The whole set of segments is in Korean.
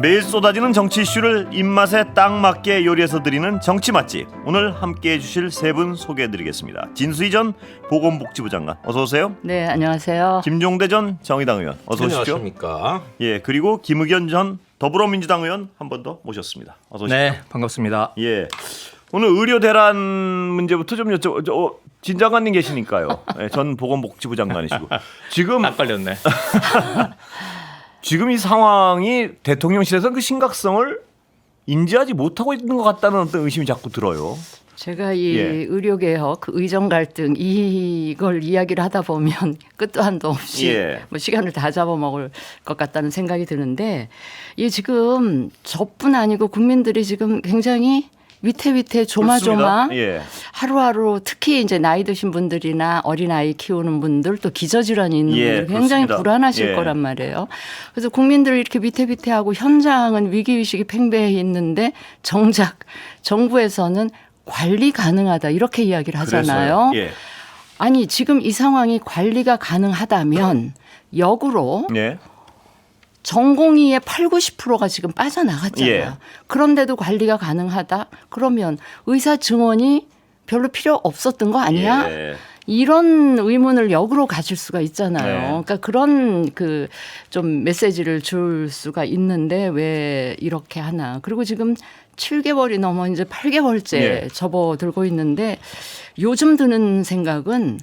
매일 쏟아지는 정치 이슈를 입맛에 딱 맞게 요리해서 드리는 정치 맛집. 오늘 함께해 주실 세 분 소개해드리겠습니다. 진수희 전 보건복지부 장관 어서 오세요. 네, 안녕하세요. 김종대 전 정의당 의원 어서 오십시오. 안녕하십니까. 예, 그리고 김의겸 전 더불어민주당 의원 한 번 더 모셨습니다. 어서 오십시오. 네, 반갑습니다. 예, 오늘 의료 대란 문제부터 좀 여쭤. 진 장관님 계시니까요. 예, 전 보건복지부 장관이시고 지금 딱 걸렸네. 지금 이 상황이 대통령실에서 그 심각성을 인지하지 못하고 있는 것 같다는 어떤 의심이 자꾸 들어요. 제가 이 예. 의료개혁, 의정 갈등 이걸 이야기를 하다 보면 끝도 한도 없이 예. 뭐 시간을 다 잡아먹을 것 같다는 생각이 드는데 이게 지금 저뿐 아니고 국민들이 지금 굉장히 위태위태 조마조마 그렇습니다. 예. 하루하루 특히 이제 나이 드신 분들이나 어린아이 키우는 분들 또 기저질환이 있는 예, 분들 굉장히 그렇습니다. 불안하실 예. 거란 말이에요. 그래서 국민들 이렇게 위태위태하고 현장은 위기의식이 팽배해 있는데 정작 정부에서는 관리 가능하다 이렇게 이야기를 하잖아요. 그래서요. 예. 아니 지금 이 상황이 관리가 가능하다면 역으로 예. 전공의의 8, 90%가 지금 빠져나갔잖아요. 예. 그런데도 관리가 가능하다? 그러면 의사 증언이 별로 필요 없었던 거 아니야? 예. 이런 의문을 역으로 가질 수가 있잖아요. 네. 그러니까 그런 그 좀 메시지를 줄 수가 있는데 왜 이렇게 하나. 그리고 지금 7개월이 넘어 이제 8개월째 예. 접어들고 있는데 요즘 드는 생각은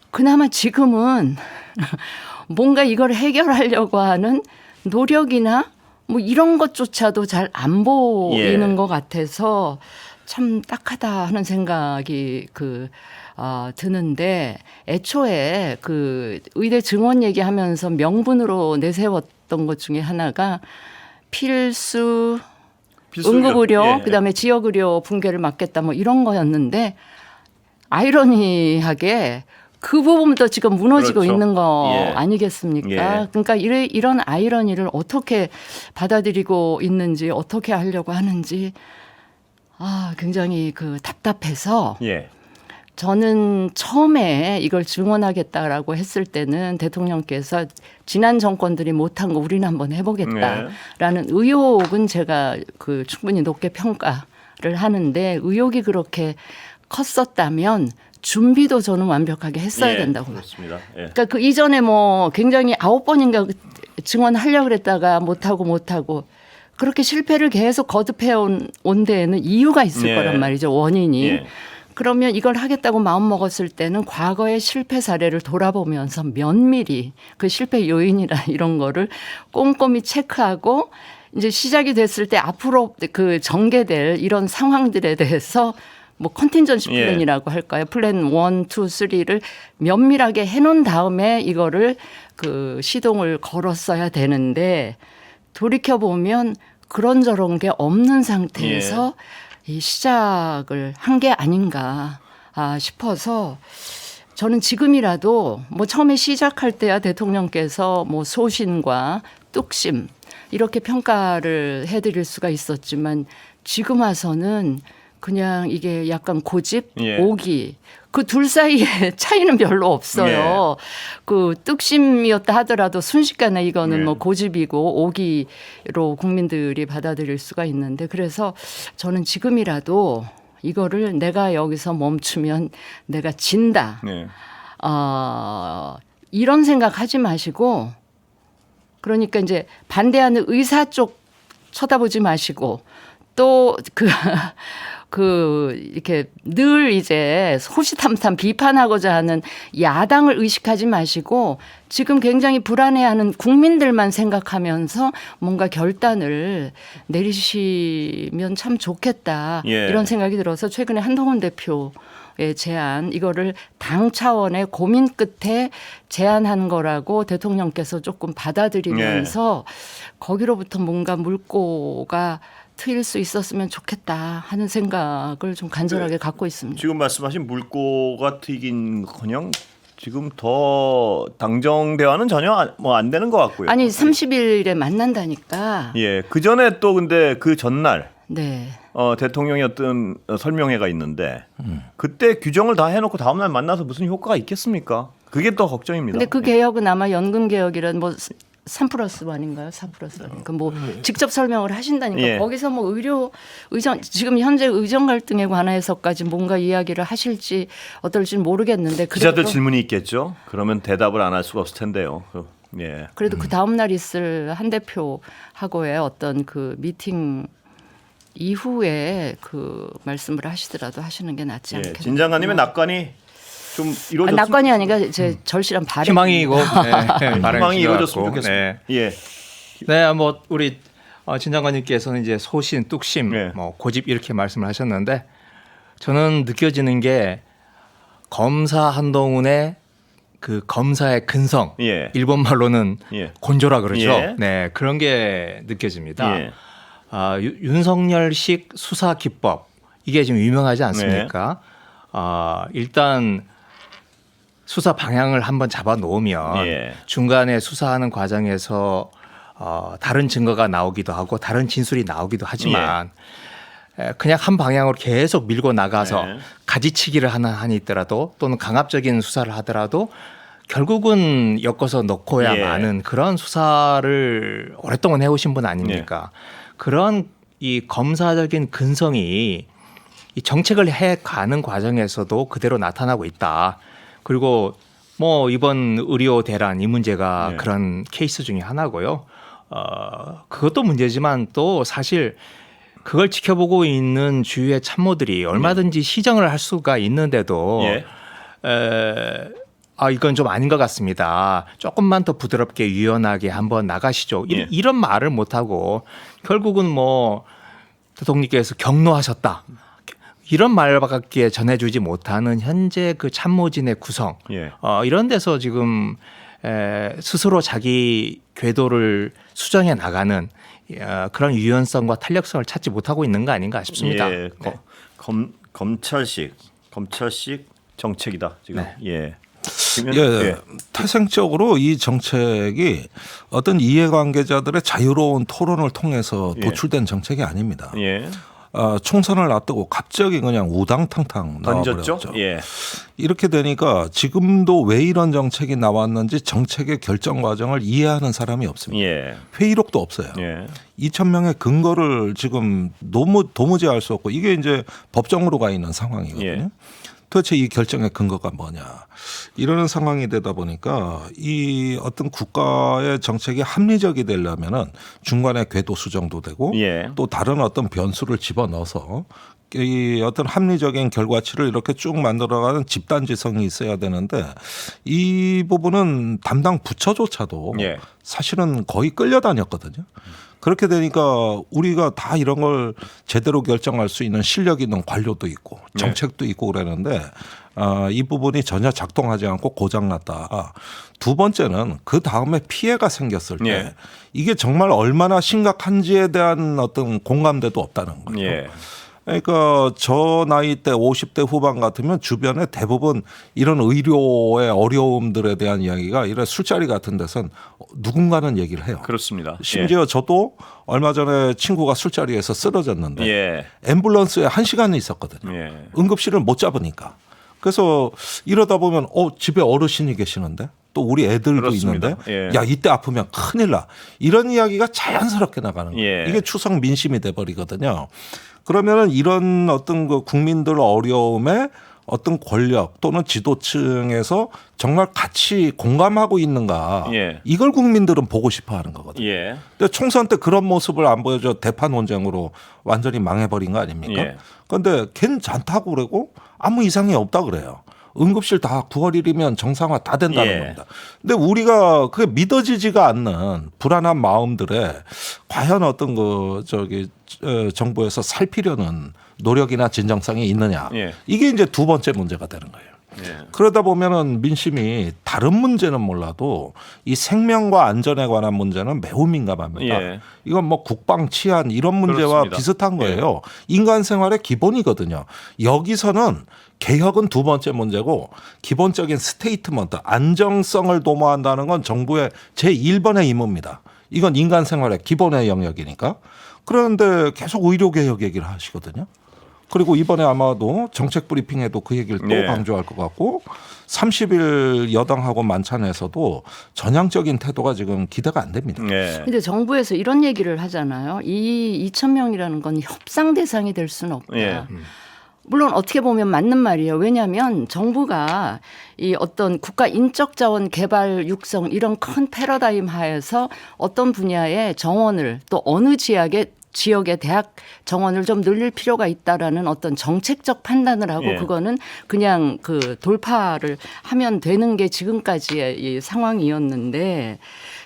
그나마 지금은 뭔가 이걸 해결하려고 하는 노력이나 뭐 이런 것조차도 잘 안 보이는 예. 것 같아서 참 딱하다 하는 생각이 드는데 애초에 그 의대 증원 얘기하면서 명분으로 내세웠던 것 중에 하나가 필수 응급의료 예. 그다음에 지역의료 붕괴를 막겠다 뭐 이런 거였는데 아이러니하게 그 부분도 지금 무너지고 그렇죠. 있는 거 예. 아니겠습니까? 예. 그러니까 이런 아이러니를 어떻게 받아들이고 있는지 어떻게 하려고 하는지 굉장히 그 답답해서 예. 저는 처음에 이걸 증언하겠다라고 했을 때는 대통령께서 지난 정권들이 못한 거 우리는 한번 해보겠다라는 의혹은 제가 그 충분히 높게 평가를 하는데 의혹이 그렇게 컸었다면 준비도 저는 완벽하게 했어야 예. 된다고 봐요. 그렇습니다. 예. 그러니까 그 이전에 뭐 굉장히 9번인가 증언하려고 그랬다가 못하고 그렇게 실패를 계속 거듭해 온 데에는 이유가 있을 예. 거란 말이죠. 원인이. 예. 그러면 이걸 하겠다고 마음먹었을 때는 과거의 실패 사례를 돌아보면서 면밀히 그 실패 요인이나 이런 거를 꼼꼼히 체크하고 이제 시작이 됐을 때 앞으로 그 전개될 이런 상황들에 대해서 뭐 컨틴전시 예. 플랜이라고 할까요? 플랜 1, 2, 3를 면밀하게 해놓은 다음에 이거를 그 시동을 걸었어야 되는데 돌이켜보면 그런저런 게 없는 상태에서 이 시작을 한 게 아닌가 싶어서 저는 지금이라도 뭐 처음에 시작할 때야 대통령께서 뭐 소신과 뚝심 이렇게 평가를 해드릴 수가 있었지만 지금 와서는 그냥 이게 약간 고집, 예. 오기 그 둘 사이에 차이는 별로 없어요. 그 뚝심이었다 하더라도 순식간에 이거는 예. 뭐 고집이고 오기로 국민들이 받아들일 수가 있는데 그래서 저는 지금이라도 이거를 내가 여기서 멈추면 내가 진다. 예. 이런 생각 하지 마시고 그러니까 이제 반대하는 의사 쪽 쳐다보지 마시고 또 이렇게 늘 이제 호시탐탐 비판하고자 하는 야당을 의식하지 마시고 지금 굉장히 불안해하는 국민들만 생각하면서 뭔가 결단을 내리시면 참 좋겠다. 예. 이런 생각이 들어서 최근에 한동훈 대표의 제안 이거를 당 차원의 고민 끝에 제안한 거라고 대통령께서 조금 받아들이면서 거기로부터 뭔가 물꼬가 트일 수 있었으면 좋겠다 하는 생각을 좀 간절하게 갖고 있습니다. 지금 말씀하신 물꼬가 트이긴커녕 지금 더 당정 대화는 전혀 뭐 안 되는 것 같고요. 아니 30일에 만난다니까. 예, 그 전에 또 근데 그 전날 네. 대통령이 어떤 설명회가 있는데 그때 규정을 다 해놓고 다음 날 만나서 무슨 효과가 있겠습니까? 그게 더 걱정입니다. 근데 그 개혁은 아마 연금 개혁이란 뭐 3+1인가요? 4+1. 뭐 직접 설명을 하신다니까 예. 거기서 뭐 의정 지금 현재 의정 갈등에 관해서까지 뭔가 이야기를 하실지 어떨지 모르겠는데 기자들 그래도 질문이 있겠죠. 그러면 대답을 안 할 수가 없을 텐데요. 예. 그래도 그 다음 날 있을 한 대표하고의 어떤 그 미팅 이후에 그 말씀을 하시더라도 하시는 게 낫지 예. 않겠나. 진 장관님의 낙관이 좀 이루어졌으면 낙관이 아니라 제 절실한 바람. 희망이고 네, 희망이 이루어졌으면 바람이고. 좋겠습니다. 네. 예. 네, 뭐 우리 진 장관님께서는 이제 소신, 뚝심, 네. 뭐 고집 이렇게 말씀을 하셨는데 저는 느껴지는 게 검사 한동훈의 그 검사의 근성, 예. 일본 말로는 예. 곤조라 그러죠. 예. 네, 그런 게 느껴집니다. 예. 윤석열식 수사 기법 이게 지금 유명하지 않습니까? 일단 수사 방향을 한번 잡아 놓으면 예. 중간에 수사하는 과정에서 다른 증거가 나오기도 하고 다른 진술이 나오기도 하지만 그냥 한 방향으로 계속 밀고 나가서 네. 가지치기를 하나 있더라도 또는 강압적인 수사를 하더라도 결국은 엮어서 넣고야만은 그런 수사를 오랫동안 해오신 분 아닙니까? 그런 이 검사적인 근성이 이 정책을 해가는 과정에서도 그대로 나타나고 있다. 그리고 뭐 이번 의료 대란 이 문제가 네. 그런 케이스 중에 하나고요. 그것도 문제지만 또 사실 그걸 지켜보고 있는 주위의 참모들이 얼마든지 시정을 할 수가 있는데도 예. 이건 좀 아닌 것 같습니다. 조금만 더 부드럽게 유연하게 한번 나가시죠. 예. 이런 말을 못하고 결국은 뭐 대통령께서 경로하셨다. 이런 말밖에 전해주지 못하는 현재 그 참모진의 구성 예. 이런 데서 지금 스스로 자기 궤도를 수정해 나가는 그런 유연성과 탄력성을 찾지 못하고 있는 거 아닌가 싶습니다. 예. 네. 검찰식 정책이다 지금. 네. 예. 예, 태생적으로 이 정책이 어떤 이해관계자들의 자유로운 토론을 통해서 도출된 정책이 아닙니다. 예. 총선을 앞두고 갑자기 그냥 우당탕탕 던졌죠. 나와버렸죠. 예. 이렇게 되니까 지금도 왜 이런 정책이 나왔는지 정책의 결정 과정을 이해하는 사람이 없습니다. 예. 회의록도 없어요. 예. 2,000명의 근거를 지금 도무지 알 수 없고 이게 이제 법정으로 가 있는 상황이거든요. 예. 도대체 이 결정의 근거가 뭐냐 이러는 상황이 되다 보니까 이 어떤 국가의 정책이 합리적이 되려면은 중간에 궤도 수정도 되고 예. 또 다른 어떤 변수를 집어넣어서 이 어떤 합리적인 결과치를 이렇게 쭉 만들어가는 집단지성이 있어야 되는데 이 부분은 담당 부처조차도 예. 사실은 거의 끌려다녔거든요. 그렇게 되니까 우리가 다 이런 걸 제대로 결정할 수 있는 실력 있는 관료도 있고 정책도 있고 그러는데 이 부분이 전혀 작동하지 않고 고장났다. 두 번째는 그 다음에 피해가 생겼을 때 예. 이게 정말 얼마나 심각한지에 대한 어떤 공감대도 없다는 거죠. 예. 그러니까 저 나이 때 50대 후반 같으면 주변에 대부분 이런 의료의 어려움들에 대한 이야기가 이런 술자리 같은 데선 누군가는 얘기를 해요. 그렇습니다. 심지어 저도 얼마 전에 친구가 술자리에서 쓰러졌는데 예. 앰뷸런스에 1시간 있었거든요. 예. 응급실을 못 잡으니까. 그래서 이러다 보면 집에 어르신이 계시는데 또 우리 애들도 그렇습니다. 있는데 예. 야 이때 아프면 큰일 나. 이런 이야기가 자연스럽게 나가는 거예요. 예. 이게 추석 민심이 돼버리거든요. 그러면은 이런 어떤 그 국민들 어려움에 어떤 권력 또는 지도층에서 정말 같이 공감하고 있는가 예. 이걸 국민들은 보고 싶어 하는 거거든요. 예. 근데 총선 때 그런 모습을 안 보여줘 대파 논쟁으로 완전히 망해버린 거 아닙니까? 예. 그런데 괜찮다고 그러고 아무 이상이 없다 그래요. 응급실 다 9월 1일이면 정상화 다 된다는 예. 겁니다. 근데 우리가 그게 믿어지지가 않는 불안한 마음들에 과연 어떤 정부에서 살피려는 노력이나 진정성이 있느냐. 예. 이게 이제 두 번째 문제가 되는 거예요. 예. 그러다 보면은 민심이 다른 문제는 몰라도 이 생명과 안전에 관한 문제는 매우 민감합니다. 예. 이건 뭐 국방 치안 이런 문제와 그렇습니다. 비슷한 거예요. 인간 생활의 기본이거든요. 여기서는 개혁은 두 번째 문제고 기본적인 스테이트먼트 안정성을 도모한다는 건 정부의 제1번의 임무입니다. 이건 인간 생활의 기본의 영역이니까. 그런데 계속 의료 개혁 얘기를 하시거든요. 그리고 이번에 아마도 정책 브리핑에도 그 얘기를 또 네. 강조할 것 같고 30일 여당하고 만찬에서도 전향적인 태도가 지금 기대가 안 됩니다. 네. 근데 정부에서 이런 얘기를 하잖아요. 이 2,000명이라는 건 협상 대상이 될 수는 없다. 예. 물론 어떻게 보면 맞는 말이에요. 왜냐하면 정부가 이 어떤 국가 인적 자원 개발 육성 이런 큰 패러다임 하에서 어떤 분야의 정원을 또 어느 지역의 대학 정원을 좀 늘릴 필요가 있다라는 어떤 정책적 판단을 하고 예. 그거는 그냥 그 돌파를 하면 되는 게 지금까지의 이 상황이었는데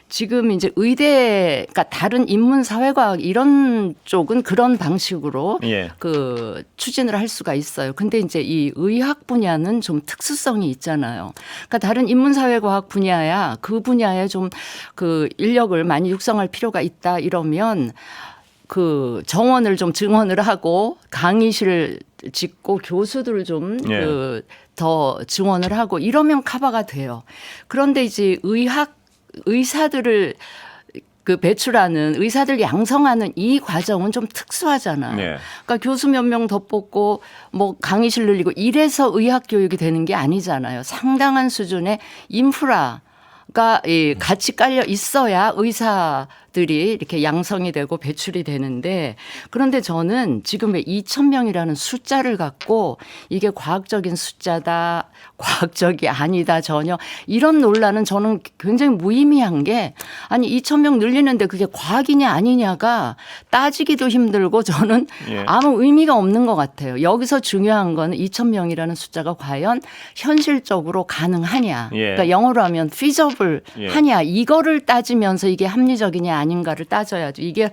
지금 이제 의대, 그러니까 다른 인문사회과학 이런 쪽은 그런 방식으로 예. 그 추진을 할 수가 있어요. 근데 이제 이 의학 분야는 좀 특수성이 있잖아요. 그러니까 다른 인문사회과학 분야야 그 분야에 좀 그 인력을 많이 육성할 필요가 있다 이러면 그 정원을 좀 증원을 하고 강의실을 짓고 교수들을 좀 예. 더 증원을 하고 이러면 커버가 돼요. 그런데 이제 의사들을 그 배출하는 의사들 양성하는 이 과정은 좀 특수하잖아요. 네. 그러니까 교수 몇 명 더 뽑고 뭐 강의실 늘리고 이래서 의학 교육이 되는 게 아니잖아요. 상당한 수준의 인프라가 같이 깔려 있어야 의사들이 이렇게 양성이 되고 배출이 되는데 그런데 저는 지금 왜 2,000명이라는 숫자를 갖고 이게 과학적인 숫자다, 과학적이 아니다 전혀 이런 논란은 저는 굉장히 무의미한 게 아니 2,000명 늘리는데 그게 과학이냐 아니냐가 따지기도 힘들고 저는 예. 아무 의미가 없는 것 같아요. 여기서 중요한 건 2,000명이라는 숫자가 과연 현실적으로 가능하냐. 예. 그러니까 영어로 하면 feasible 예. 하냐. 이거를 따지면서 이게 합리적이냐 아닌가를 따져야죠. 이게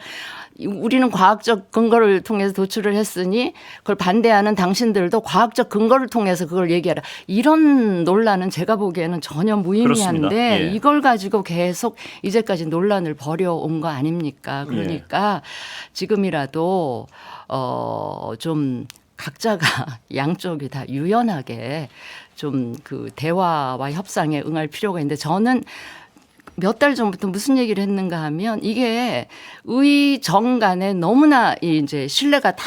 우리는 과학적 근거를 통해서 도출을 했으니 그걸 반대하는 당신들도 과학적 근거를 통해서 그걸 얘기하라. 이런 논란은 제가 보기에는 전혀 무의미한데 그렇습니다. 예. 이걸 가지고 계속 이제까지 논란을 벌여온 거 아닙니까? 그러니까 지금이라도 좀 각자가 양쪽이 다 유연하게 좀 그 대화와 협상에 응할 필요가 있는데 저는 몇 달 전부터 무슨 얘기를 했는가 하면 이게 의정 간에 너무나 이제 신뢰가 다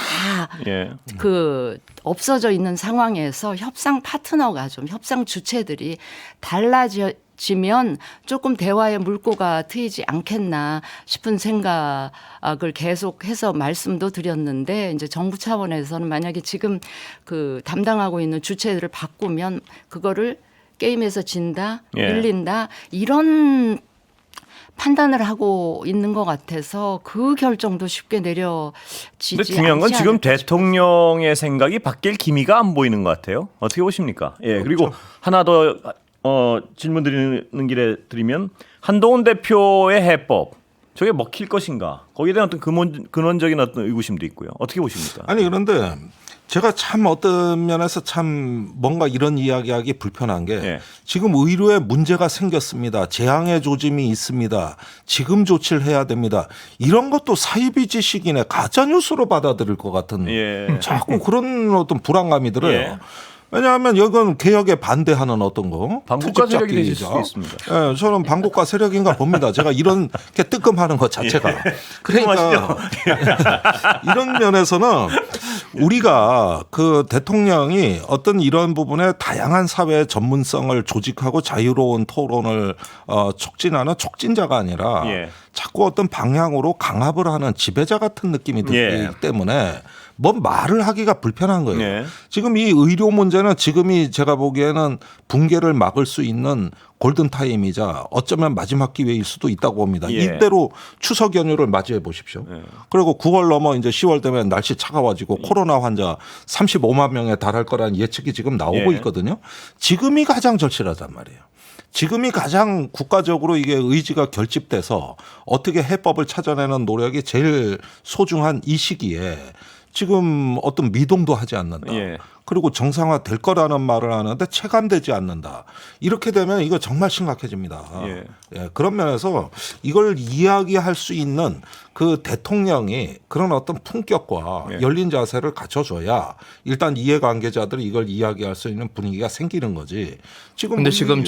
예. 그 없어져 있는 상황에서 협상 파트너가 좀 협상 주체들이 달라지면 조금 대화의 물꼬가 트이지 않겠나 싶은 생각을 계속해서 말씀도 드렸는데 이제 정부 차원에서는 만약에 지금 그 담당하고 있는 주체들을 바꾸면 그거를 게임에서 진다, 예. 밀린다 이런 판단을 하고 있는 것 같아서 그 결정도 쉽게 내려지지 근데 중요한 건 않지 지금 않을까 대통령의 생각이 바뀔 기미가 안 보이는 것 같아요. 어떻게 보십니까? 예. 그리고 그렇죠. 하나 더 질문 드리는 길에 드리면 한동훈 대표의 해법 저게 먹힐 것인가? 거기에 대한 어떤 근원적인 어떤 의구심도 있고요. 어떻게 보십니까? 아니 그런데 제가 참 어떤 면에서 참 뭔가 이런 이야기하기 불편한 게 예. 지금 의료에 문제가 생겼습니다. 재앙의 조짐이 있습니다. 지금 조치를 해야 됩니다. 이런 것도 사이비 지식인의 가짜 뉴스로 받아들일 것 같은 예. 자꾸 그런 어떤 불안감이 들어요. 예. 왜냐하면 이건 개혁에 반대하는 어떤 거 반국가 세력이 되실 트집잡기죠. 수도 있습니다. 예, 저는 반국가 세력인가 봅니다. 제가 이런 게 뜨끔하는 것 자체가. 그러니까 이런 면에서는 우리가 그 대통령이 어떤 이런 부분에 다양한 사회 전문성을 조직하고 자유로운 토론을 촉진하는 촉진자가 아니라 예. 자꾸 어떤 방향으로 강압을 하는 지배자 같은 느낌이 들기 예. 때문에 뭔 말을 하기가 불편한 거예요. 예. 지금 이 의료 문제는 지금이 제가 보기에는 붕괴를 막을 수 있는 골든타임이자 어쩌면 마지막 기회일 수도 있다고 봅니다. 예. 이대로 추석 연휴를 맞이해 보십시오. 예. 그리고 9월 넘어 이제 10월 되면 날씨 차가워지고 코로나 환자 35만 명에 달할 거라는 예측이 지금 나오고 예. 있거든요. 지금이 가장 절실하단 말이에요. 지금이 가장 국가적으로 이게 의지가 결집돼서 어떻게 해법을 찾아내는 노력이 제일 소중한 이 시기에 지금 어떤 미동도 하지 않는다. 예. 그리고 정상화 될 거라는 말을 하는데 체감되지 않는다. 이렇게 되면 이거 정말 심각해집니다. 예. 예, 그런 면에서 이걸 이야기할 수 있는 그 대통령이 그런 어떤 품격과 예. 열린 자세를 갖춰줘야 일단 이해관계자들이 이걸 이야기할 수 있는 분위기가 생기는 거지. 지금 근데 지금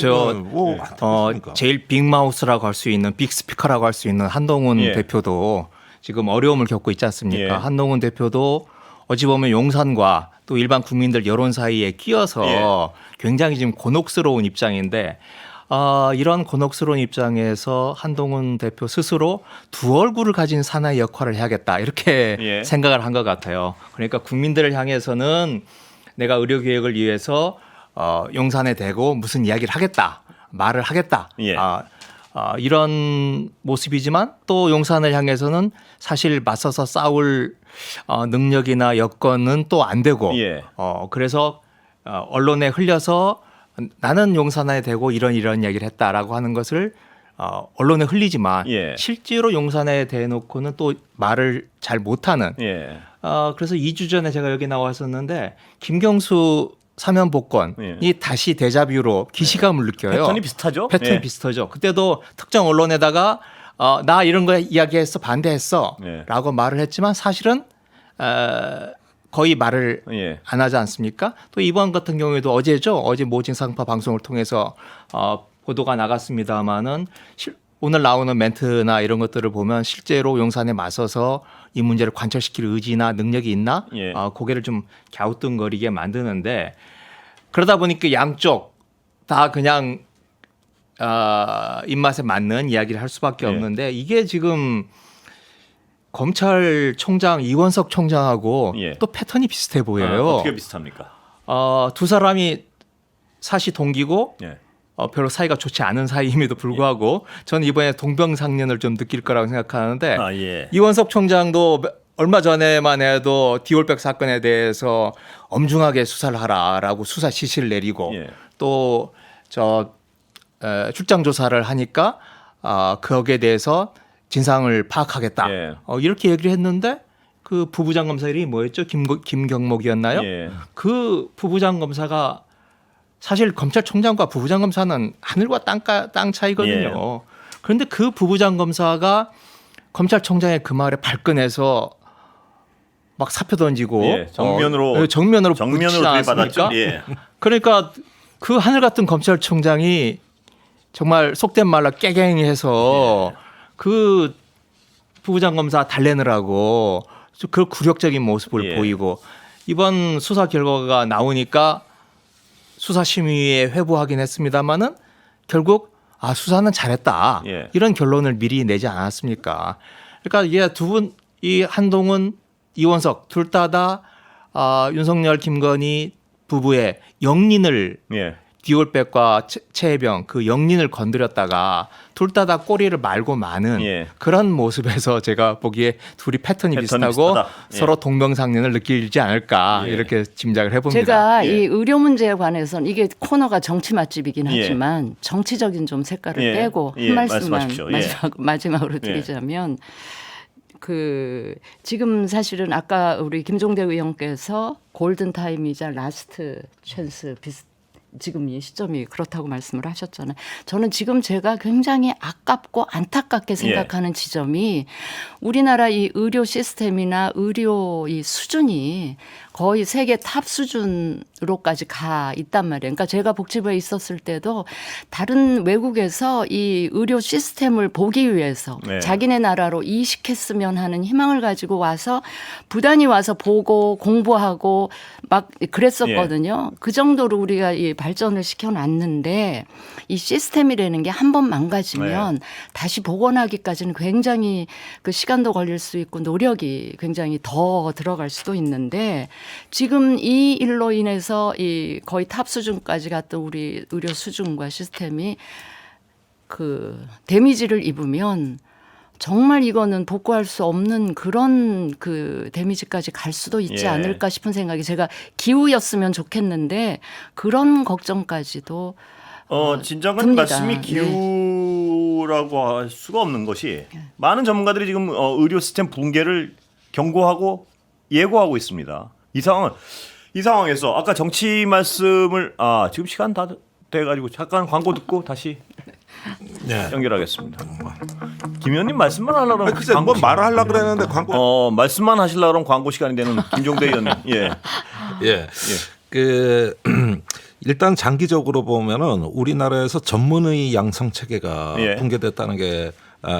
제일 빅마우스라고 할 수 있는 빅스피커라고 할 수 있는 한동훈 예. 대표도 지금 어려움을 겪고 있지 않습니까? 예. 한동훈 대표도 어찌 보면 용산과 또 일반 국민들 여론 사이에 끼어서 굉장히 지금 곤혹스러운 입장인데 이런 곤혹스러운 입장에서 한동훈 대표 스스로 두 얼굴을 가진 사나이 역할을 해야겠다 이렇게 생각을 한 것 같아요. 그러니까 국민들을 향해서는 내가 의료개혁을 위해서 용산에 대고 무슨 이야기를 하겠다, 말을 하겠다. 이런 모습이지만 또 용산을 향해서는 사실 맞서서 싸울 능력이나 여건은 또 안 되고 그래서 언론에 흘려서 나는 용산에 대고 이런 이야기를 했다라고 하는 것을 언론에 흘리지만 실제로 용산에 대놓고는 또 말을 잘 못하는 그래서 2주 전에 제가 여기 나왔었는데 김경수 사면 복권이 다시 데자뷰로 기시감을 느껴요. 패턴이 비슷하죠? 패턴이 비슷하죠. 그때도 특정 언론에다가 나 이런 거 이야기했어 반대했어 라고 말을 했지만 사실은 거의 말을 안 하지 않습니까? 또 이번 같은 경우에도 어제죠. 어제 모진상파 방송을 통해서 보도가 나갔습니다마는 오늘 나오는 멘트나 이런 것들을 보면 실제로 용산에 맞서서 이 문제를 관철시킬 의지나 능력이 있나 고개를 좀 갸우뚱거리게 만드는데 그러다 보니까 양쪽 다 그냥 입맛에 맞는 이야기를 할 수밖에 없는데 이게 지금 검찰총장 이원석 총장하고 또 패턴이 비슷해 보여요. 어떻게 비슷합니까? 두 사람이 사시 동기고 별로 사이가 좋지 않은 사이임에도 불구하고 저는 이번에 동병상련을 좀 느낄 거라고 생각하는데 이원석 총장도 얼마 전에만 해도 디올백 사건에 대해서 엄중하게 수사를 하라라고 수사 지시를 내리고 또 출장 조사를 하니까 거기에 대해서 진상을 파악하겠다 이렇게 얘기를 했는데 그 부부장 검사 이름이 뭐였죠? 김경목이었나요? 그 부부장 검사가 사실 검찰총장과 부부장 검사는 하늘과 땅 차이거든요. 그런데 그 부부장 검사가 검찰총장의 그 말에 발끈해서 막 사표 던지고 정면으로 들이받았죠. 그러니까 그 하늘 같은 검찰총장이 정말 속된 말로 깨갱해서 그 부부장 검사 달래느라고 그 굴욕적인 모습을 보이고 이번 수사 결과가 나오니까 수사심의에 회부하긴 했습니다마는 결국 수사는 잘했다 이런 결론을 미리 내지 않았습니까? 그러니까 이게 두 분 이 한동훈 이원석 둘 다 윤석열 김건희 부부의 영린을 디올백과 최혜병 그 영린을 건드렸다가 둘 다 꼬리를 말고 마는 그런 모습에서 제가 보기에 둘이 패턴이 비슷하고 서로 동병상련을 느끼지 않을까 이렇게 짐작을 해봅니다. 제가 이 의료 문제에 관해서는 이게 코너가 정치 맛집이긴 하지만 정치적인 좀 색깔을 빼고 한 말씀만 마지막으로 드리자면 지금 사실은 아까 우리 김종대 의원께서 골든타임이자 라스트 찬스 지금 이 시점이 그렇다고 말씀을 하셨잖아요. 저는 지금 제가 굉장히 아깝고 안타깝게 생각하는 지점이 우리나라 이 의료 시스템이나 의료 이 수준이 거의 세계 탑 수준으로까지 가 있단 말이에요. 그러니까 제가 복지부에 있었을 때도 다른 외국에서 이 의료 시스템을 보기 위해서 자기네 나라로 이식했으면 하는 희망을 가지고 와서 부단히 와서 보고 공부하고 막 그랬었거든요. 그 정도로 우리가 이 발전을 시켜놨는데 이 시스템이라는 게 한 번 망가지면 다시 복원하기까지는 굉장히 그 시간도 걸릴 수 있고 노력이 굉장히 더 들어갈 수도 있는데 지금 이 일로 인해서 이 거의 탑 수준까지 갔던 우리 의료 수준과 시스템이 그 데미지를 입으면 정말 이거는 복구할 수 없는 그런 그 데미지까지 갈 수도 있지 않을까 싶은 생각이 제가 기우였으면 좋겠는데 그런 걱정까지도 진정한 듭니다. 말씀이 기우라고 할 수가 없는 것이 많은 전문가들이 지금 의료 시스템 붕괴를 경고하고 예고하고 있습니다. 이 상황에서 아까 정치 말씀을 지금 시간 다 돼가지고 잠깐 광고 듣고 다시 연결하겠습니다. 김 의원님 말씀만 하려고 그러면 글쎄 뭐 말을 하려고 그랬는데 광고 말씀만 하시려고 그러면 광고 시간이 되는 김종대 의원님. 일단 장기적으로 보면은 우리나라에서 전문의 양성 체계가 붕괴됐다는 게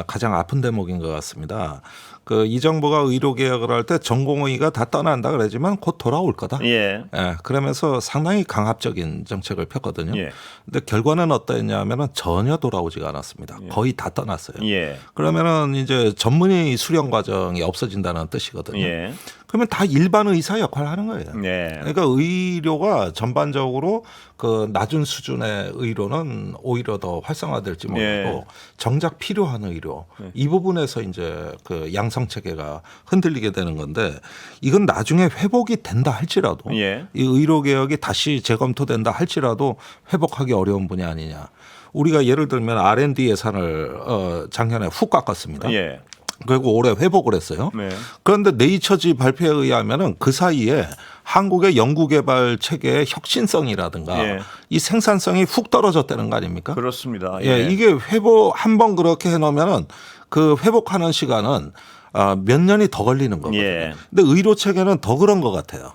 가장 아픈 대목인 것 같습니다. 그 이 정부가 의료 개혁을 할 때 전공의가 다 떠난다 그러지만 곧 돌아올 거다. 예. 예, 그러면서 상당히 강압적인 정책을 폈거든요. 예. 근데 결과는 어떠했냐면은 전혀 돌아오지가 않았습니다. 거의 다 떠났어요. 예. 그러면은 이제 전문의 수련 과정이 없어진다는 뜻이거든요. 예. 그러면 다 일반 의사 역할을 하는 거예요. 예. 그러니까 의료가 전반적으로 그 낮은 수준의 의료는 오히려 더 활성화될지 모르고 예. 정작 필요한 의료 이 부분에서 이제 그 양성 체계가 흔들리게 되는 건데 이건 나중에 회복이 된다 할지라도 예. 이 의료 개혁이 다시 재검토된다 할지라도 회복하기 어려운 분야 아니냐. 우리가 예를 들면 R&D 예산을 작년에 훅 깎았습니다. 예. 그리고 올해 회복을 했어요. 네. 그런데 네이처지 발표에 의하면은 그 사이에 한국의 연구개발 체계의 혁신성이라든가 예. 이 생산성이 훅 떨어졌다는 거 아닙니까? 그렇습니다. 예, 이게 회복 한 번 그렇게 해놓으면은 그 회복하는 시간은 몇 년이 더 걸리는 거거든요. 예. 근데 의료 체계는 더 그런 것 같아요.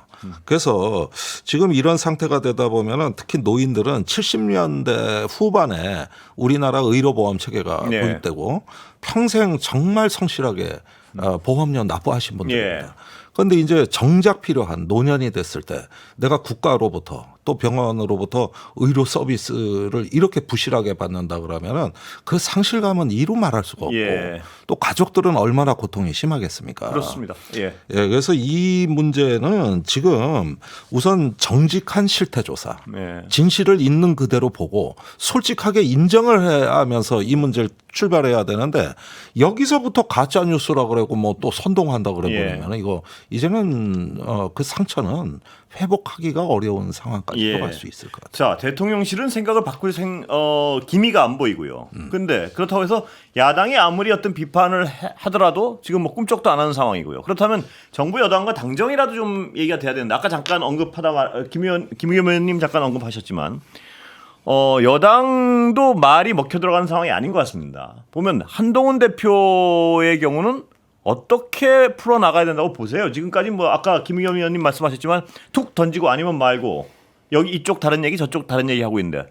그래서 지금 이런 상태가 되다 보면은 특히 노인들은 70년대 후반에 우리나라 의료보험 체계가 네. 도입되고 평생 정말 성실하게 보험료 납부하신 분들입니다. 예. 그런데 이제 정작 필요한 노년이 됐을 때 내가 국가로부터 또 병원으로부터 의료 서비스를 이렇게 부실하게 받는다 그러면은 그 상실감은 이루 말할 수가 없고 예. 또 가족들은 얼마나 고통이 심하겠습니까? 그렇습니다. 예. 예, 그래서 이 문제는 지금 우선 정직한 실태 조사, 네. 진실을 있는 그대로 보고 솔직하게 인정을 해야 하면서 이 문제를 출발해야 되는데 여기서부터 가짜 뉴스라 그러고 뭐 또 선동한다 그래 버리면 예. 이거 이제는 그 상처는 회복하기가 어려운 상황까지 예. 들어갈 수 있을 것 같아요. 자, 대통령실은 생각을 바꿀 기미가 안 보이고요. 근데 그렇다고 해서 야당이 아무리 어떤 비판을 하더라도 지금 뭐 꿈쩍도 안 하는 상황이고요. 그렇다면 정부 여당과 당정이라도 좀 얘기가 돼야 되는데 아까 잠깐 김의겸 의원님 잠깐 언급하셨지만 여당도 말이 먹혀 들어가는 상황이 아닌 것 같습니다. 보면 한동훈 대표의 경우는 어떻게 풀어 나가야 된다고 보세요? 지금까지 뭐 아까 김의겸 의원님 말씀하셨지만 툭 던지고 아니면 말고 여기 이쪽 다른 얘기 저쪽 다른 얘기 하고 있는데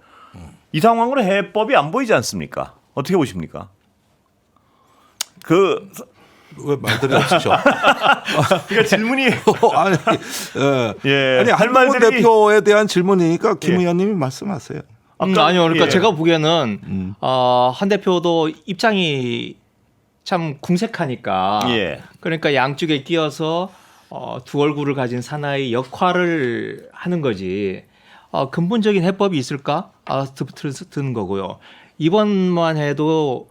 이 상황으로 해법이 안 보이지 않습니까? 어떻게 보십니까? 왜 말들이 없으셔? 그러니까 질문이 아니, 예, 아니 할 한동훈 말들이- 대표에 대한 질문이니까 김 예. 의원님이 말씀하세요. 아까- 아니요. 그러니까 예. 제가 보기에는 한 대표도 입장이 참 궁색하니까 예. 그러니까 양쪽에 끼어서 두 얼굴을 가진 사나이 역할을 하는 거지. 근본적인 해법이 있을까? 드는 거고요. 이번만 해도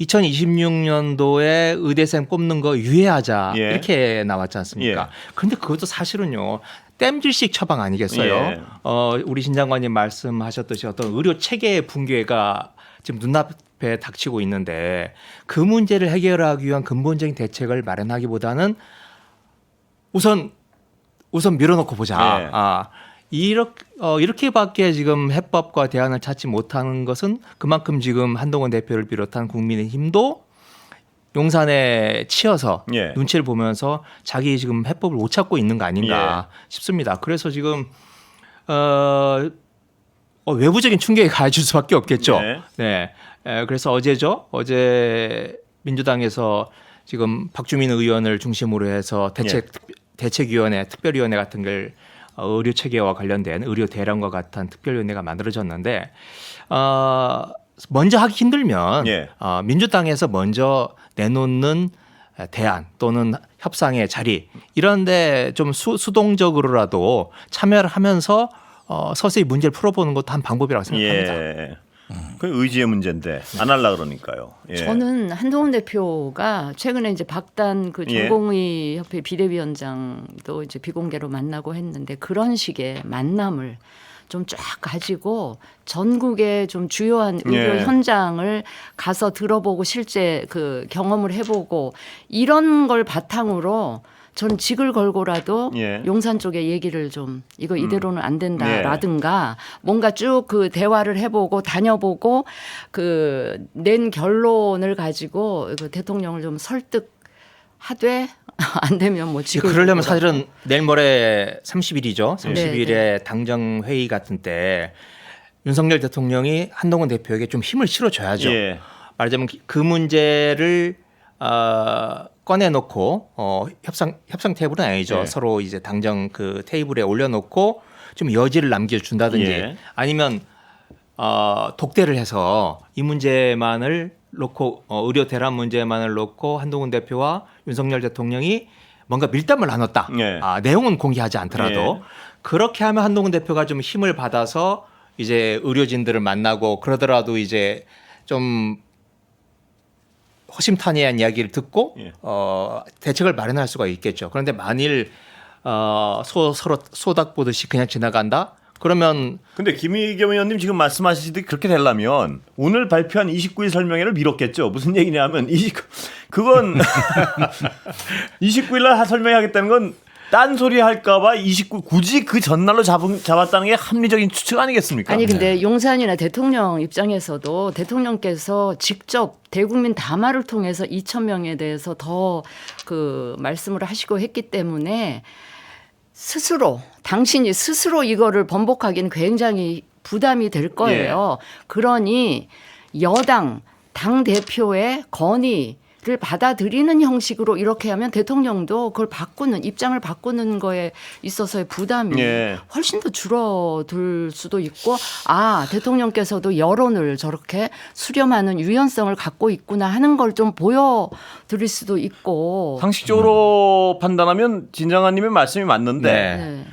2026년도에 의대생 뽑는 거 유예하자 예. 이렇게 나왔지 않습니까? 예. 그런데 그것도 사실은요. 땜질식 처방 아니겠어요? 예. 우리 신 장관님 말씀하셨듯이 어떤 의료 체계의 붕괴가 지금 눈앞에 닥치고 있는데 그 문제를 해결하기 위한 근본적인 대책을 마련하기보다는 우선 밀어놓고 보자. 예. 이렇게밖에 지금 해법과 대안을 찾지 못하는 것은 그만큼 지금 한동훈 대표를 비롯한 국민의힘도 용산에 치여서 예. 눈치를 보면서 자기 지금 해법을 못 찾고 있는 거 아닌가 싶습니다. 그래서 지금 외부적인 충격이 가해질 수밖에 없겠죠. 네. 그래서 어제 민주당에서 지금 박주민 의원을 중심으로 해서 대책위원회, 특별위원회 같은 걸 의료 체계와 관련된 의료 대란과 같은 특별위원회가 만들어졌는데 먼저 하기 힘들면 예. 민주당에서 먼저 내놓는 대안 또는 협상의 자리 이런데 좀 수동적으로라도 참여를 하면서 서서히 문제를 풀어보는 것도 한 방법이라고 생각합니다. 예. 그 의지의 문제인데 안 하려 그러니까요. 예. 저는 한동훈 대표가 최근에 이제 박단 그 예. 전공의 협회 비대위원장도 이제 비공개로 만나고 했는데 그런 식의 만남을 좀 쫙 가지고 전국의 좀 주요한 의료 예. 현장을 가서 들어보고 실제 그 경험을 해보고 이런 걸 바탕으로 저는 직을 걸고라도 예. 용산 쪽에 얘기를 좀 이거 이대로는 안 된다라든가 뭔가 쭉 그 대화를 해보고 다녀보고 그 낸 결론을 가지고 그 대통령을 좀 설득하되 안 되면 뭐 직을 그러려면 걸고. 사실은 내일 모레 30일이죠. 30일에 네. 당정 회의 같은 때 윤석열 대통령이 한동훈 대표에게 좀 힘을 실어줘야죠. 예. 말하자면 그 문제를 꺼내놓고 협상 테이블은 아니죠. 예. 서로 이제 당정 그 테이블에 올려놓고 좀 여지를 남겨준다든지 예. 아니면 독대를 해서 이 문제만을 놓고 의료 대란 문제만을 놓고 한동훈 대표와 윤석열 대통령이 뭔가 밀담을 나눴다. 예. 내용은 공개하지 않더라도 예. 그렇게 하면 한동훈 대표가 좀 힘을 받아서 이제 의료진들을 만나고 그러더라도 이제 좀 허심탄회한 이야기를 듣고 예. 대책을 마련할 수가 있겠죠. 그런데 만일 서로 소닥 보듯이 그냥 지나간다? 그러면 근데 김의겸 의원님 지금 말씀하시듯이 그렇게 되려면 오늘 발표한 29일 설명회를 미뤘겠죠. 무슨 얘기냐면 그건 29일 날 설명하겠다는 건 딴소리 할까봐 29 굳이 그 전날로 잡았다는 게 합리적인 추측 아니겠습니까? 아니 근데 용산이나 대통령 입장에서도 대통령께서 직접 대국민 담화를 통해서 2,000명에 대해서 더 그 말씀을 하시고 했기 때문에 당신이 스스로 이거를 번복하기는 굉장히 부담이 될 거예요. 그러니 여당 당 대표의 건의를 받아들이는 형식으로 이렇게 하면 대통령도 그걸 입장을 바꾸는 거에 있어서의 부담이 예. 훨씬 더 줄어들 수도 있고 대통령께서도 여론을 저렇게 수렴하는 유연성을 갖고 있구나 하는 걸 좀 보여드릴 수도 있고 상식적으로 판단하면 진정한님의 말씀이 맞는데 네.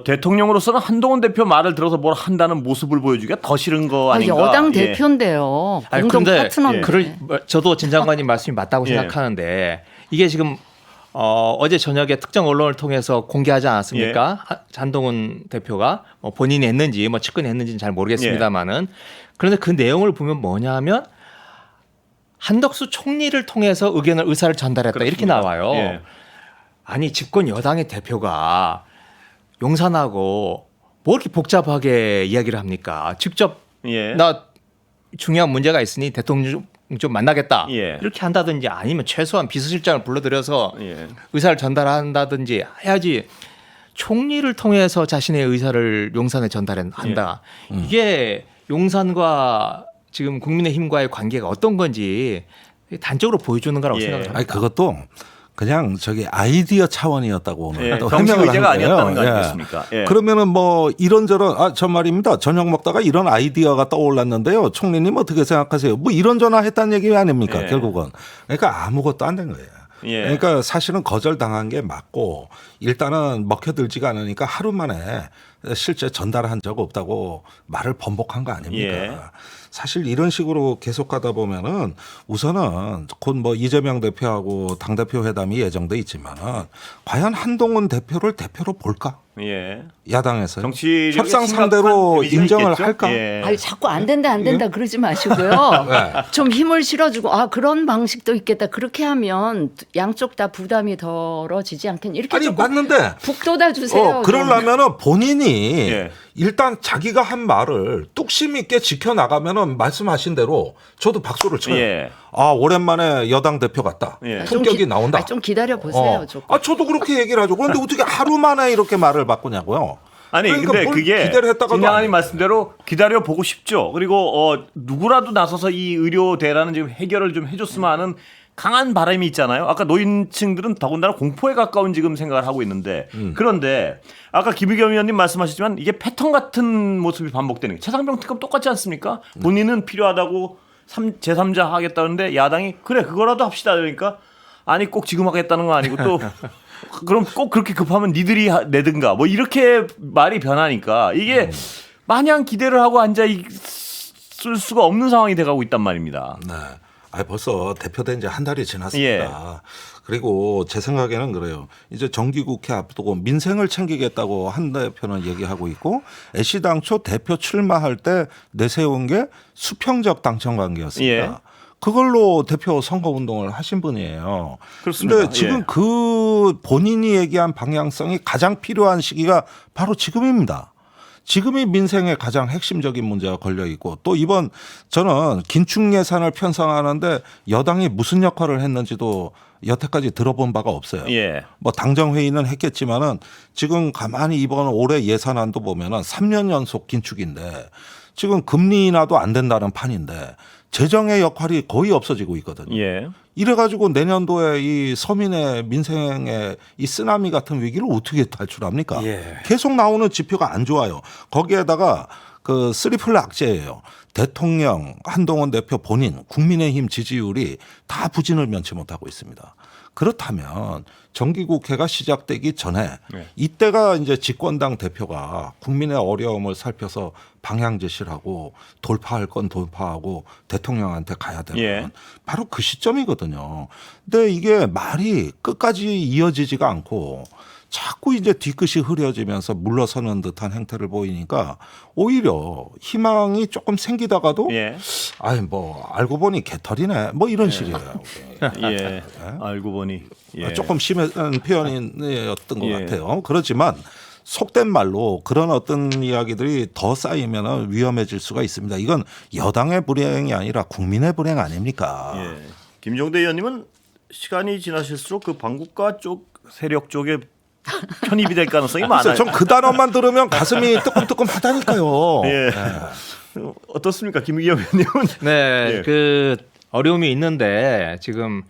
대통령으로서는 한동훈 대표 말을 들어서 뭘 한다는 모습을 보여주기가 더 싫은 거 아닌가? 여당 예. 대표인데요. 아니, 공동 근데 파트너인데. 저도 진 장관님 말씀이 맞다고 예. 생각하는데 이게 지금 어제 저녁에 특정 언론을 통해서 공개하지 않았습니까? 한동훈 대표가 본인이 했는지 측근이 했는지는 잘 모르겠습니다만은 그런데 그 내용을 보면 뭐냐면 한덕수 총리를 통해서 의사를 전달했다 이렇게 그렇습니다. 나와요. 예. 아니 집권 여당의 대표가 용산하고 뭐 이렇게 복잡하게 이야기를 합니까? 직접 예. 나 중요한 문제가 있으니 대통령 좀 만나겠다. 예. 이렇게 한다든지 아니면 최소한 비서실장을 불러들여서 예. 의사를 전달한다든지 해야지 총리를 통해서 자신의 의사를 용산에 전달한다. 이게 용산과 지금 국민의힘과의 관계가 어떤 건지 단적으로 보여주는 거라고 예. 생각합니다. 아니 그것도 그냥 아이디어 차원이었다고 오늘 예. 또 정식 해명을 의제가 한 거예요. 아니었다는 거 예. 아니겠습니까? 예. 그러면은 뭐 이런저런 저 말입니다. 저녁 먹다가 이런 아이디어가 떠올랐는데요. 총리님 어떻게 생각하세요? 뭐 이런저런 했다는 얘기 아닙니까? 예. 결국은 그러니까 아무것도 안 된 거예요. 예. 그러니까 사실은 거절당한 게 맞고 일단은 먹혀들지가 않으니까 하루 만에 실제 전달한 적 없다고 말을 번복한 거 아닙니까? 예. 사실 이런 식으로 계속 가다 보면은 우선은 곧 뭐 이재명 대표하고 당대표 회담이 예정돼 있지만은 과연 한동훈 대표를 대표로 볼까? 예. 야당에서 정치력에 협상 심각한 상대로 데미지가 인정을 있겠죠? 할까? 예. 아니 자꾸 안 된다 그러지 마시고요. 좀 힘을 실어주고 그런 방식도 있겠다. 그렇게 하면 양쪽 다 부담이 덜어지지 않겠냐. 이렇게 아니 조금 맞는데 북돋아 주세요. 그러려면은 본인이 예. 일단 자기가 한 말을 뚝심 있게 지켜나가면은 말씀하신 대로 저도 박수를 쳐요. 예. 오랜만에 여당 대표 같다. 예. 품격이 나온다. 좀 기다려 보세요. 조금. 저도 그렇게 얘기를 하죠. 그런데 어떻게 하루 만에 이렇게 말을 바꾸냐고요. 아니 그러니까 근데 뭘 그게 기대를 했다가도 진양아님 아니에요. 말씀대로 기다려 보고 싶죠. 그리고 누구라도 나서서 이 의료 대란은 지금 해결을 좀 해줬으면 하는 강한 바람이 있잖아요. 아까 노인층들은 더군다나 공포에 가까운 지금 생각을 하고 있는데 그런데 아까 김의겸 의원님 말씀하셨지만 이게 패턴 같은 모습이 반복되는 게 최상병 특검 똑같지 않습니까? 본인은 필요하다고 제3자 하겠다는데 야당이 그래 그거라도 합시다 그러니까 아니 꼭 지금 하겠다는 거 아니고 또 그럼 꼭 그렇게 급하면 니들이 내든가 뭐 이렇게 말이 변하니까 이게 마냥 기대를 하고 앉아 있을 수가 없는 상황이 돼가고 있단 말입니다. 네. 벌써 대표된 지 한 달이 지났습니다. 예. 그리고 제 생각에는 그래요. 이제 정기국회 앞두고 민생을 챙기겠다고 한 대표는 얘기하고 있고 애시당초 대표 출마할 때 내세운 게 수평적 당청 관계였습니다. 예. 그걸로 대표 선거운동을 하신 분이에요. 그렇습니다. 그런데 지금 예. 그 본인이 얘기한 방향성이 가장 필요한 시기가 바로 지금입니다. 지금이 민생의 가장 핵심적인 문제가 걸려 있고 또 이번 저는 긴축 예산을 편성하는데 여당이 무슨 역할을 했는지도 여태까지 들어본 바가 없어요. 예. 뭐 당정 회의는 했겠지만은 지금 가만히 이번 올해 예산안도 보면은 3년 연속 긴축인데 지금 금리 인하도 안 된다는 판인데 재정의 역할이 거의 없어지고 있거든요. 예. 이래가지고 내년도에 이 서민의 민생의 이 쓰나미 같은 위기를 어떻게 탈출합니까? 예. 계속 나오는 지표가 안 좋아요. 거기에다가 그 쓰리플 악재예요. 대통령, 한동훈 대표 본인, 국민의힘 지지율이 다 부진을 면치 못하고 있습니다. 그렇다면 정기국회가 시작되기 전에 네. 이때가 이제 집권당 대표가 국민의 어려움을 살펴서 방향 제시를 하고 돌파할 건 돌파하고 대통령한테 가야 되는 예. 바로 그 시점이거든요. 근데 이게 말이 끝까지 이어지지가 않고 자꾸 이제 뒤끝이 흐려지면서 물러서는 듯한 행태를 보이니까 오히려 희망이 조금 생기다가도 예. 아이 뭐 알고 보니 개털이네 뭐 이런 식이에요. 예. 알고 보니 예. 조금 심한 표현이었던 것 예. 같아요. 그렇지만 속된 말로 그런 어떤 이야기들이 더 쌓이면 위험해질 수가 있습니다. 이건 여당의 불행이 아니라 국민의 불행 아닙니까? 예. 김종대 의원님은 시간이 지나실수록 그 반국가 쪽 세력 쪽에 편입이 될 가능성이 많아요. 전 그 단어만 들으면 가슴이 뜨끔뜨끔하다니까요. 예. 어떻습니까, 김의겸 의원님은? 네, 예. 그 어려움이 있는데 지금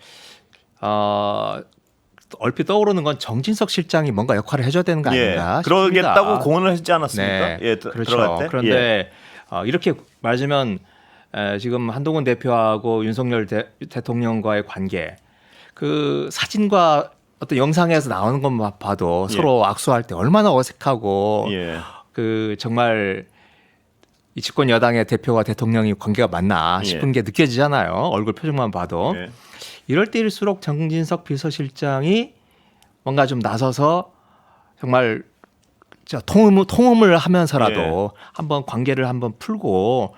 얼핏 떠오르는 건 정진석 실장이 뭔가 역할을 해줘야 되는 거 예. 아닌가 싶습니다. 그러겠다고 싶습니다. 공언을 했지 않았습니까? 네, 예, 그렇죠. 들어갈 때? 그런데 이렇게 말하자면 지금 한동훈 대표하고 윤석열 대통령과의 관계, 그 사진과 어떤 영상에서 나오는 것만 봐도 예. 서로 악수할 때 얼마나 어색하고 예. 그 정말 이 집권 여당의 대표와 대통령이 관계가 맞나 싶은 예. 게 느껴지잖아요. 얼굴 표정만 봐도. 예. 이럴 때일수록 정진석 비서실장이 뭔가 좀 나서서 정말 통음을 하면서라도 한번 관계를 한번 풀고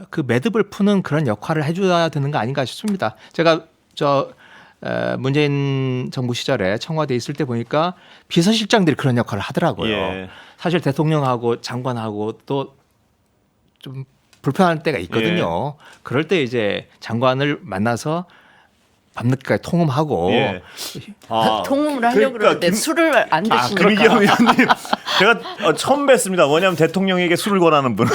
그 매듭을 푸는 그런 역할을 해줘야 되는 거 아닌가 싶습니다. 제가 문재인 정부 시절에 청와대에 있을 때 보니까 비서실장들이 그런 역할을 하더라고요. 예. 사실 대통령하고 장관하고 또 좀 불편할 때가 있거든요. 그럴 때 이제 장관을 만나서 밤늦게까지 통음하고 예. 아, 통음을 하려고 그러는데 술을 안 드시니까. 김의겸 의원님, 제가 처음 뵀습니다. 뭐냐면 대통령에게 술을 권하는 분은.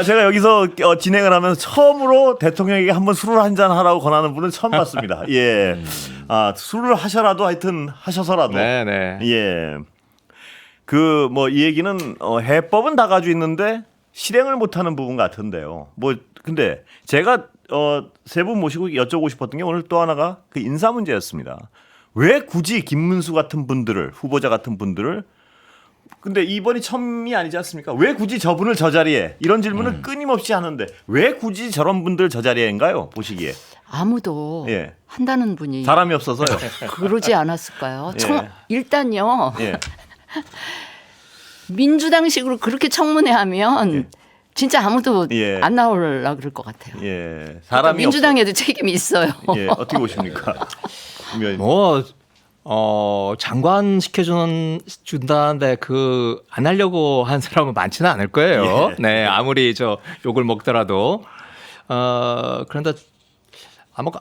제가 여기서 진행을 하면서 처음으로 대통령에게 한번 술을 한잔 하라고 권하는 분은 처음 봤습니다. 예. 술을 하셔라도 하여튼 하셔서라도. 네네. 예. 그 뭐 이 얘기는 해법은 다 가지고 있는데 실행을 못하는 부분 같은데요. 뭐 근데 제가 세 분 모시고 여쭤보고 싶었던 게 오늘 또 하나가 그 인사 문제였습니다. 왜 굳이 김문수 같은 분들을 후보자 같은 분들을 근데 이번이 처음이 아니지 않습니까? 왜 굳이 저분을 저 자리에 이런 질문을 끊임없이 하는데 왜 굳이 저런 분들 저 자리에인가요? 보시기에 아무도 예. 한다는 분이 사람이 없어서요. 그러지 않았을까요? 예. 일단요. 예. 민주당식으로 그렇게 청문회하면 예. 진짜 아무도 예. 안 나오려고 그럴 것 같아요. 예. 그러니까 사람이 민주당에도 책임이 있어요. 예. 어떻게 보십니까? 뭐 장관 준다는데 그 안 하려고 한 사람은 많지는 않을 거예요. 예. 네, 아무리 욕을 먹더라도 그런데 아마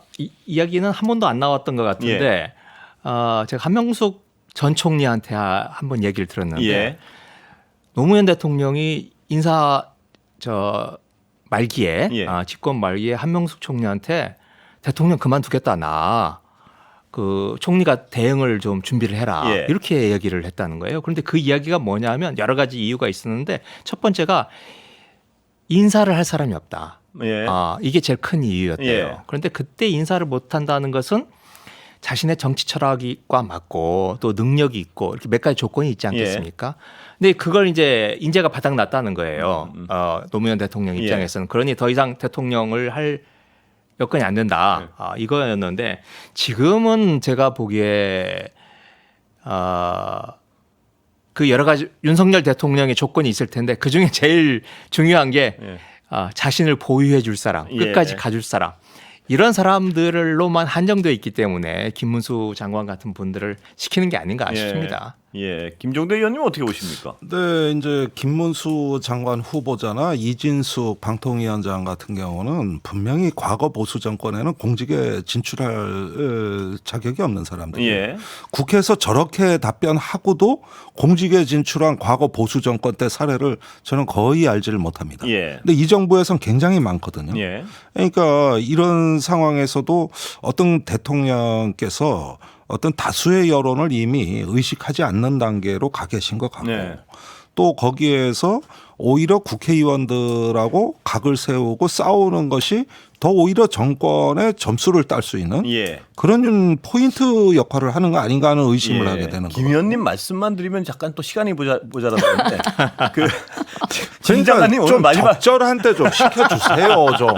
이야기는 한 번도 안 나왔던 것 같은데 제가 한명숙 전 총리한테 한번 얘기를 들었는데 예. 노무현 대통령이 인사 말기에 예. 집권 말기에 한명숙 총리한테 대통령 그만두겠다 나. 그 총리가 대응을 좀 준비를 해라 예. 이렇게 얘기를 했다는 거예요. 그런데 그 이야기가 뭐냐면 여러 가지 이유가 있었는데 첫 번째가 인사를 할 사람이 없다. 예. 이게 제일 큰 이유였대요. 예. 그런데 그때 인사를 못한다는 것은 자신의 정치 철학과 맞고 또 능력이 있고 이렇게 몇 가지 조건이 있지 않겠습니까? 근데 그걸 이제 인재가 바닥 났다는 거예요. 노무현 대통령 입장에서는. 그러니 더 이상 대통령을 할 여건이 안 된다. 이거였는데 지금은 제가 보기에 그 여러 가지 윤석열 대통령의 조건이 있을 텐데 그중에 제일 중요한 게 자신을 보유해 줄 사람, 끝까지 가줄 사람. 이런 사람들로만 한정되어 있기 때문에 김문수 장관 같은 분들을 시키는 게 아닌가 싶습니다. 예, 김종대 의원님 어떻게 보십니까? 네, 이제 김문수 장관 후보자나 이진숙 방통위원장 같은 경우는 분명히 과거 보수 정권에는 공직에 진출할 자격이 없는 사람들. 예, 국회에서 저렇게 답변하고도 공직에 진출한 과거 보수 정권 때 사례를 저는 거의 알지를 못합니다. 예, 근데 이 정부에선 굉장히 많거든요. 예, 그러니까 이런 상황에서도 어떤 대통령께서 어떤 다수의 여론을 이미 의식하지 않는 단계로 가 계신 것 같고 네. 또 거기에서 오히려 국회의원들하고 각을 세우고 싸우는 것이 더 오히려 정권의 점수를 딸 수 있는 예. 그런 포인트 역할을 하는 거 아닌가 하는 의심을 예. 하게 되는 김 거예요. 의원님 말씀만 드리면 잠깐 또 시간이 모자라는데 그 그러니까 진장관님 오늘 좀 마지막 적절한데 좀 시켜주세요 좀.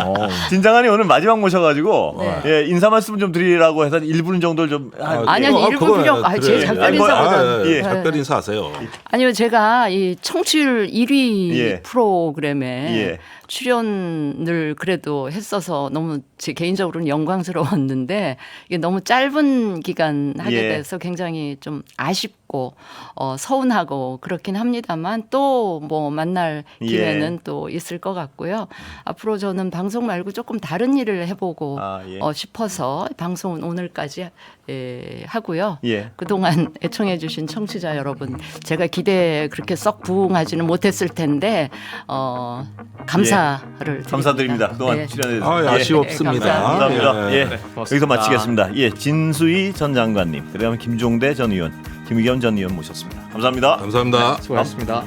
진장관이 오늘 마지막 모셔가지고 네. 예, 인사 말씀 좀 드리라고 해서 1분 정도를 좀 아니, 일부 필요- 아니, 제 작별 인사보다- 예. 작별 인사하세요. 아니요, 제가 이 청취율 1위 예. 프로그램에 예. 출연을 그래도 했어서 너무 제 개인적으로는 영광스러웠는데 이게 너무 짧은 기간 하게 예. 돼서 굉장히 좀 아쉽고 서운하고 그렇긴 합니다만 또 뭐 만날 기회는 예. 또 있을 것 같고요. 앞으로 저는 방송 말고 조금 다른 일을 해보고 예. 싶어서 방송은 오늘까지 하고요. 예. 그동안 애청해 주신 청취자 여러분, 제가 기대에 그렇게 썩 부응하지는 못했을 텐데 감사를 감사드립니다. 그동안 네. 출연해 주셔서. 아쉬웠습니다. 감사합니다. 예. 예. 고맙습니다. 여기서 마치겠습니다. 예, 진수희 전 장관님, 그다음에 김종대 전 의원, 김의겸 전 의원 모셨습니다. 감사합니다. 감사합니다. 수고하셨습니다.